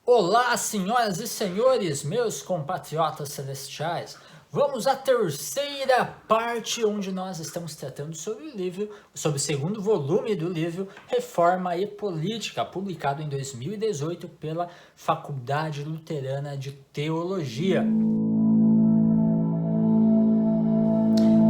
Olá, senhoras e senhores, meus compatriotas celestiais. Vamos à terceira parte, onde nós estamos tratando sobre o livro, sobre o segundo volume do livro Reforma e Política, publicado em 2018 pela Faculdade Luterana de Teologia.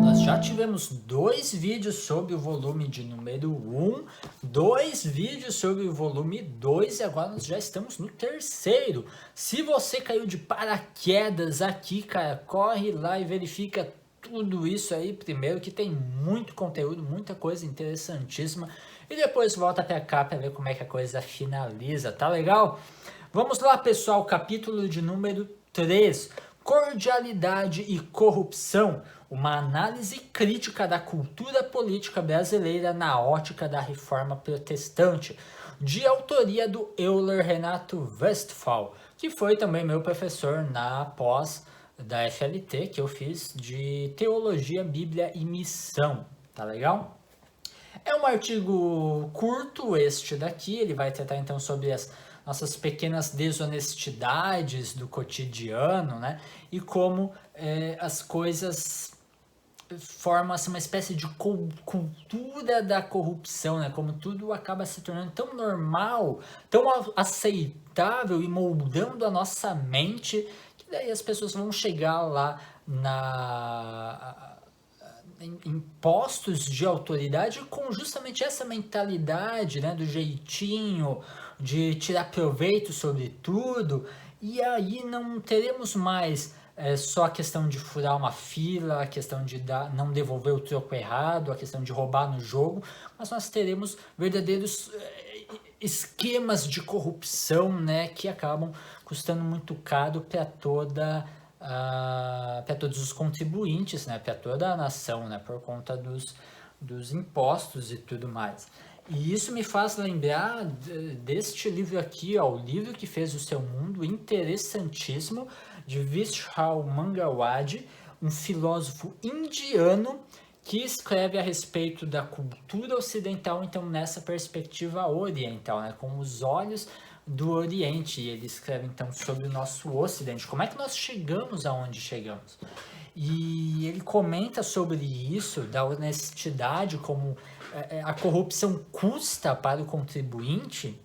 Nós já tivemos 2 vídeos sobre o volume de número 1, 2 vídeos sobre o volume 2 e agora nós já estamos no terceiro. Se você caiu de paraquedas aqui, cara, corre lá e verifica tudo isso aí primeiro, que tem muito conteúdo, muita coisa interessantíssima, e depois volta pra cá pra ver como é que a coisa finaliza, tá legal? Vamos lá, pessoal, capítulo de número 3. Cordialidade e corrupção, uma análise crítica da cultura política brasileira na ótica da reforma protestante, de autoria do Euler Renato Westphal, que foi também meu professor na pós da FLT, que eu fiz de Teologia, Bíblia e Missão, tá legal? É um artigo curto este daqui, ele vai tratar então sobre as nossas pequenas desonestidades do cotidiano, né? E como as coisas formam assim, uma espécie de cultura da corrupção, né? Como tudo acaba se tornando tão normal, tão aceitável e moldando a nossa mente, que daí as pessoas vão chegar lá em postos de autoridade com justamente essa mentalidade, né, do jeitinho, de tirar proveito sobre tudo, e aí não teremos mais só a questão de furar uma fila, a questão de não devolver o troco errado, a questão de roubar no jogo, mas nós teremos verdadeiros esquemas de corrupção, né, que acabam custando muito caro para todos os contribuintes, né, para toda a nação, né, por conta dos impostos e tudo mais. E isso me faz lembrar deste livro aqui, ó, o livro que fez o seu mundo, interessantíssimo, de Vishal Mangawadi, um filósofo indiano que escreve a respeito da cultura ocidental, então nessa perspectiva oriental, né, com os olhos do Oriente, e ele escreve então sobre o nosso Ocidente, como é que nós chegamos aonde chegamos. E ele comenta sobre isso, da honestidade, como a corrupção custa para o contribuinte,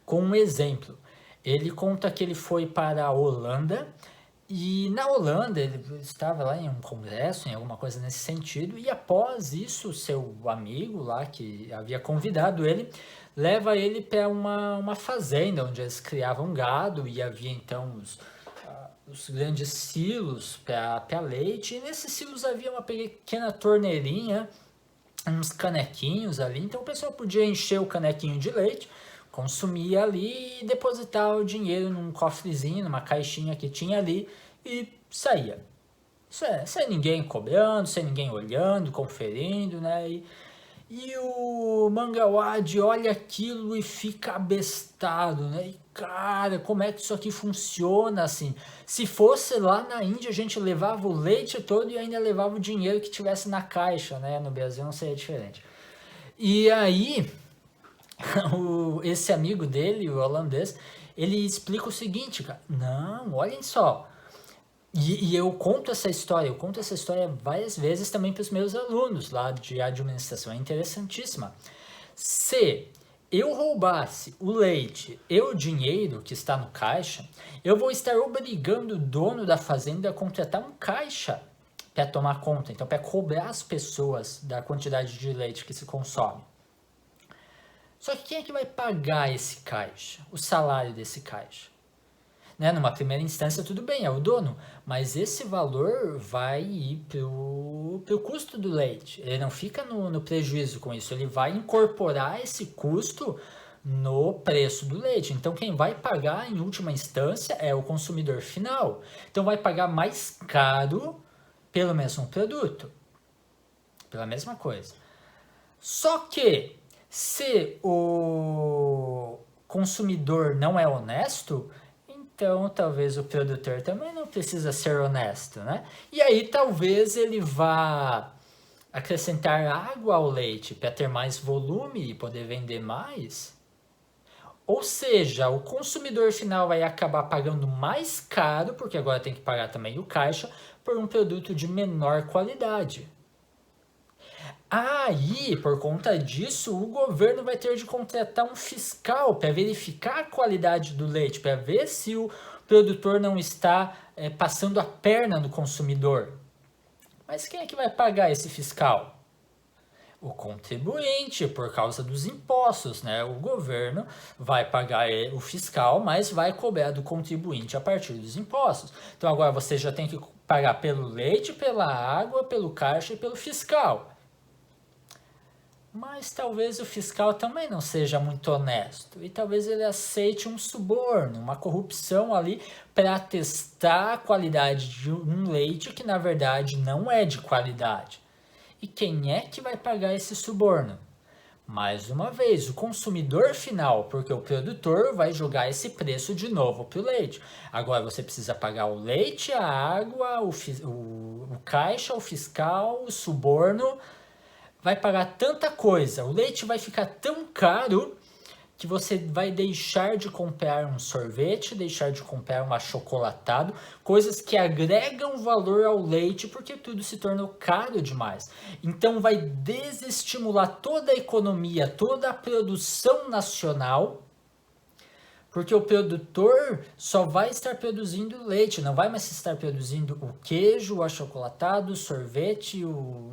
com um exemplo. Ele conta que ele foi para a Holanda, e na Holanda ele estava lá em um congresso, em alguma coisa nesse sentido, e após isso, seu amigo lá, que havia convidado ele, leva ele para uma fazenda onde eles criavam gado, e havia então os grandes silos para leite, e nesses silos havia uma pequena torneirinha, uns canequinhos ali, então o pessoal podia encher o canequinho de leite, consumia ali e depositar o dinheiro num cofrezinho, numa caixinha que tinha ali e saía. Sem ninguém cobrando, sem ninguém olhando, conferindo, né? E o Mangawadi olha aquilo e fica abestado, né? E cara, como é que isso aqui funciona assim? Se fosse lá na Índia, a gente levava o leite todo e ainda levava o dinheiro que tivesse na caixa, né? No Brasil não seria diferente. E aí, esse amigo dele, o holandês, ele explica o seguinte, cara, não, olhem só, e eu conto essa história várias vezes também para os meus alunos lá de administração, é interessantíssima. Se eu roubasse o leite e o dinheiro que está no caixa, eu vou estar obrigando o dono da fazenda a contratar um caixa para tomar conta, então para cobrar as pessoas da quantidade de leite que se consome. Só que quem é que vai pagar esse caixa, o salário desse caixa? Né? Numa primeira instância, tudo bem, é o dono, mas esse valor vai ir para o custo do leite. Ele não fica no prejuízo com isso, ele vai incorporar esse custo no preço do leite. Então, quem vai pagar em última instância é o consumidor final. Então, vai pagar mais caro pelo mesmo produto, pela mesma coisa. Só que se o consumidor não é honesto, então talvez o produtor também não precisa ser honesto, né? E aí talvez ele vá acrescentar água ao leite para ter mais volume e poder vender mais. Ou seja, o consumidor final vai acabar pagando mais caro, porque agora tem que pagar também o caixa, por um produto de menor qualidade. Aí, por conta disso, o governo vai ter de contratar um fiscal para verificar a qualidade do leite, para ver se o produtor não está passando a perna no consumidor. Mas quem é que vai pagar esse fiscal? O contribuinte, por causa dos impostos, né? O governo vai pagar o fiscal, mas vai cobrar do contribuinte a partir dos impostos. Então agora você já tem que pagar pelo leite, pela água, pelo caixa e pelo fiscal. Mas talvez o fiscal também não seja muito honesto e talvez ele aceite um suborno, uma corrupção ali para testar a qualidade de um leite que na verdade não é de qualidade. E quem é que vai pagar esse suborno? Mais uma vez, o consumidor final, porque o produtor vai jogar esse preço de novo para o leite. Agora você precisa pagar o leite, a água, o caixa, o fiscal, o suborno. Vai pagar tanta coisa, o leite vai ficar tão caro que você vai deixar de comprar um sorvete, deixar de comprar um achocolatado, coisas que agregam valor ao leite porque tudo se tornou caro demais. Então vai desestimular toda a economia, toda a produção nacional, porque o produtor só vai estar produzindo leite, não vai mais estar produzindo o queijo, o achocolatado, o sorvete,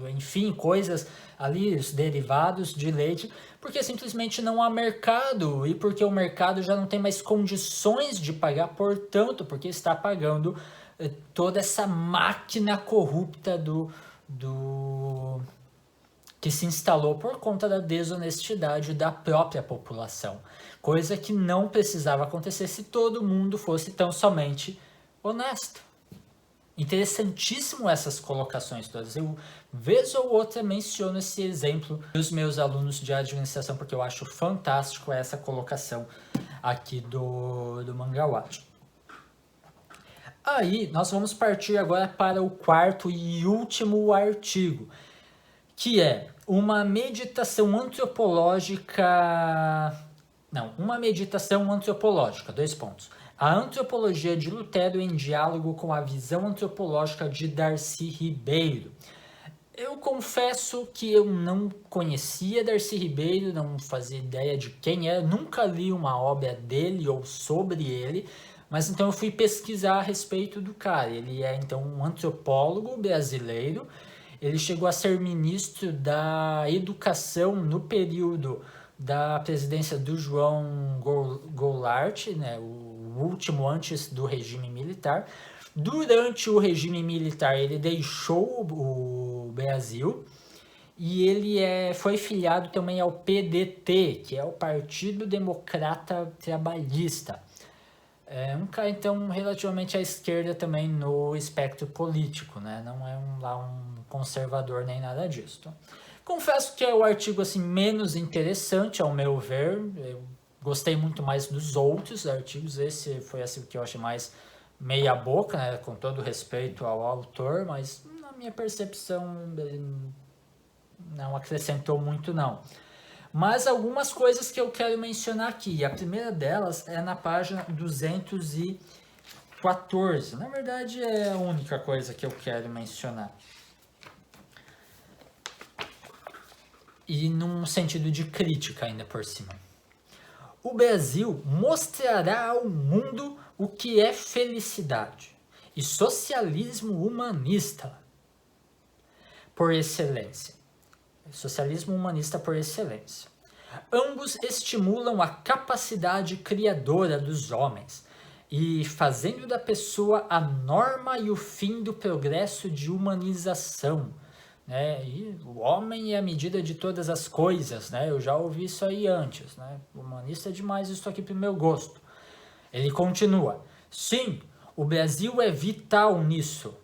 enfim, coisas ali, os derivados de leite, porque simplesmente não há mercado e porque o mercado já não tem mais condições de pagar, portanto, porque está pagando toda essa máquina corrupta que se instalou por conta da desonestidade da própria população. Coisa que não precisava acontecer se todo mundo fosse tão somente honesto. Interessantíssimo essas colocações todas. Eu, vez ou outra, menciono esse exemplo dos meus alunos de administração, porque eu acho fantástico essa colocação aqui do Mangawaji. Aí, nós vamos partir agora para o quarto e último artigo, que é uma meditação antropológica... Não, uma meditação antropológica, 2 pontos. A antropologia de Lutero em diálogo com a visão antropológica de Darcy Ribeiro. Eu confesso que eu não conhecia Darcy Ribeiro, não fazia ideia de quem é, nunca li uma obra dele ou sobre ele, mas então eu fui pesquisar a respeito do cara. Ele é então um antropólogo brasileiro. Ele chegou a ser ministro da Educação no período da presidência do João Goulart, né, o último antes do regime militar. Durante o regime militar, ele deixou o Brasil e ele foi filiado também ao PDT, que é o Partido Democrata Trabalhista. É um cara, então, relativamente à esquerda também no espectro político, né? Não é um conservador nem nada disso. Então, confesso que é o artigo assim, menos interessante, ao meu ver. Eu gostei muito mais dos outros artigos. Esse foi assim, o que eu achei mais meia boca, né? Com todo respeito ao autor, mas na minha percepção ele não acrescentou muito, não. Mas algumas coisas que eu quero mencionar aqui. A primeira delas é na página 214. Na verdade, é a única coisa que eu quero mencionar. E num sentido de crítica ainda por cima. O Brasil mostrará ao mundo o que é felicidade e socialismo humanista por excelência. Socialismo humanista por excelência. Ambos estimulam a capacidade criadora dos homens e fazendo da pessoa a norma e o fim do progresso de humanização. Né? E o homem é a medida de todas as coisas, né? Eu já ouvi isso aí antes, né? Humanista é demais isso aqui pro meu gosto. Ele continua: sim, o Brasil é vital nisso.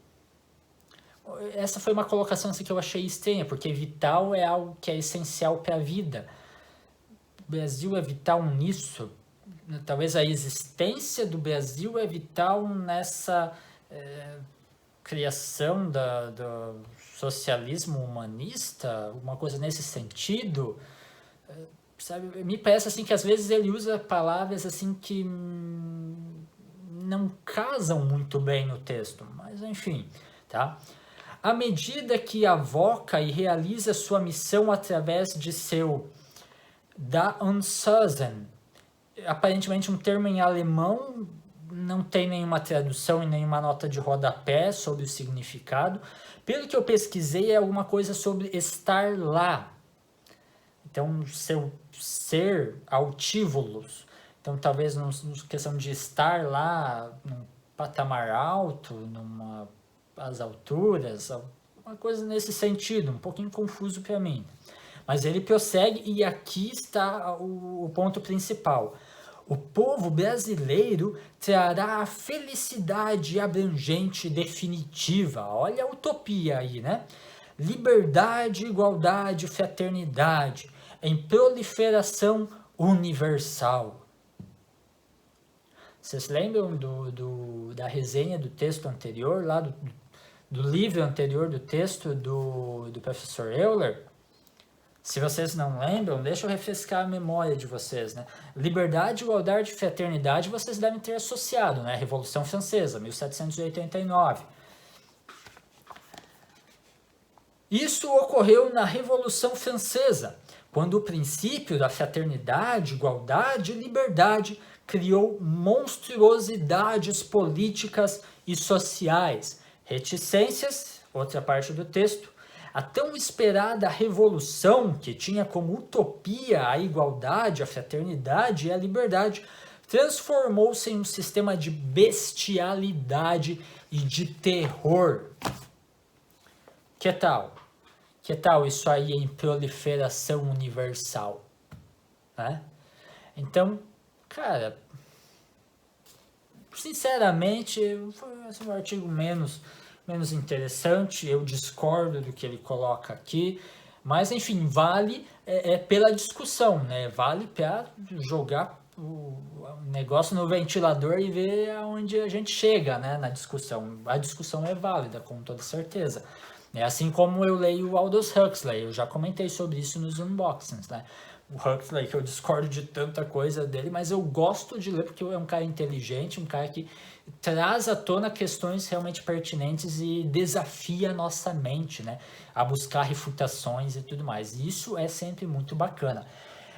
Essa foi uma colocação assim, que eu achei estranha, porque vital é algo que é essencial para a vida. O Brasil é vital nisso. Talvez a existência do Brasil é vital nessa criação do socialismo humanista, uma coisa nesse sentido. sabe, me parece assim que às vezes ele usa palavras assim que não casam muito bem no texto, mas enfim, tá? À medida que avoca e realiza sua missão através de seu Dasein, aparentemente um termo em alemão, não tem nenhuma tradução e nenhuma nota de rodapé sobre o significado. Pelo que eu pesquisei, é alguma coisa sobre estar lá. Então, seu ser altívolos. Então, talvez na questão de estar lá num patamar alto, às alturas, uma coisa nesse sentido, um pouquinho confuso para mim. Mas ele prossegue e aqui está o ponto principal. O povo brasileiro trará a felicidade abrangente definitiva. Olha a utopia aí, né? Liberdade, igualdade, fraternidade em proliferação universal. Vocês lembram da resenha do texto anterior, lá do livro anterior do texto do professor Euler? Se vocês não lembram, deixa eu refrescar a memória de vocês, né? Liberdade, igualdade e fraternidade vocês devem ter associado, né? Revolução Francesa, 1789. Isso ocorreu na Revolução Francesa, quando o princípio da fraternidade, igualdade e liberdade criou monstruosidades políticas e sociais. Reticências, outra parte do texto, a tão esperada revolução, que tinha como utopia a igualdade, a fraternidade e a liberdade, transformou-se em um sistema de bestialidade e de terror. Que tal? Que tal isso aí em proliferação universal? Né? Então, cara, sinceramente, foi um artigo menos interessante, eu discordo do que ele coloca aqui, mas enfim, vale pela discussão, né? Vale para jogar o negócio no ventilador e ver aonde a gente chega, né, na discussão. A discussão é válida, com toda certeza. É assim como eu leio o Aldous Huxley, eu já comentei sobre isso nos unboxings, né? O Huxley, que eu discordo de tanta coisa dele, mas eu gosto de ler porque é um cara inteligente, um cara que traz à tona questões realmente pertinentes e desafia a nossa mente, né, a buscar refutações e tudo mais. E isso é sempre muito bacana.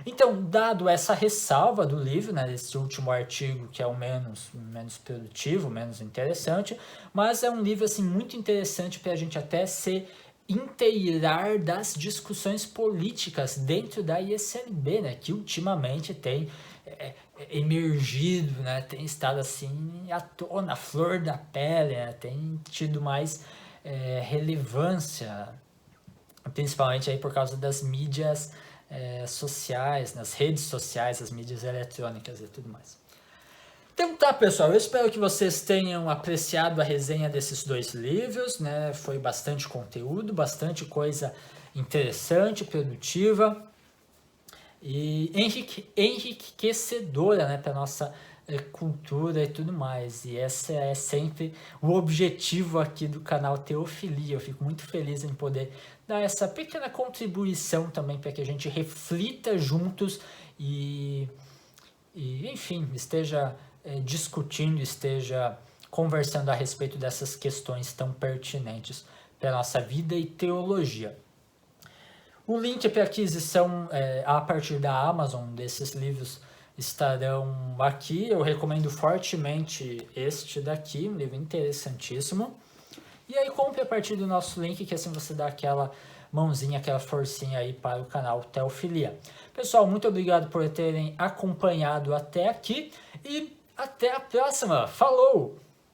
Então, dado essa ressalva do livro, né, desse último artigo, que é o menos produtivo, menos interessante, mas é um livro assim, muito interessante para a gente até se inteirar das discussões políticas dentro da ISLB, né, que ultimamente tem emergido, né, tem estado assim à tona, à flor da pele, né, tem tido mais relevância, principalmente aí por causa das mídias sociais, nas redes sociais, as mídias eletrônicas e tudo mais. Então tá, pessoal, eu espero que vocês tenham apreciado a resenha desses dois livros, né? Foi bastante conteúdo, bastante coisa interessante, produtiva e enriquecedora, né, para nossa cultura e tudo mais. E esse é sempre o objetivo aqui do canal Teofilia. Eu fico muito feliz em poder dar essa pequena contribuição também para que a gente reflita juntos e enfim, esteja discutindo, esteja conversando a respeito dessas questões tão pertinentes para a nossa vida e teologia. O link para aquisição a partir da Amazon desses livros estarão aqui. Eu recomendo fortemente este daqui, um livro interessantíssimo. E aí compre a partir do nosso link, que assim você dá aquela mãozinha, aquela forcinha aí para o canal Teofilia. Pessoal, muito obrigado por terem acompanhado até aqui e até a próxima. Falou!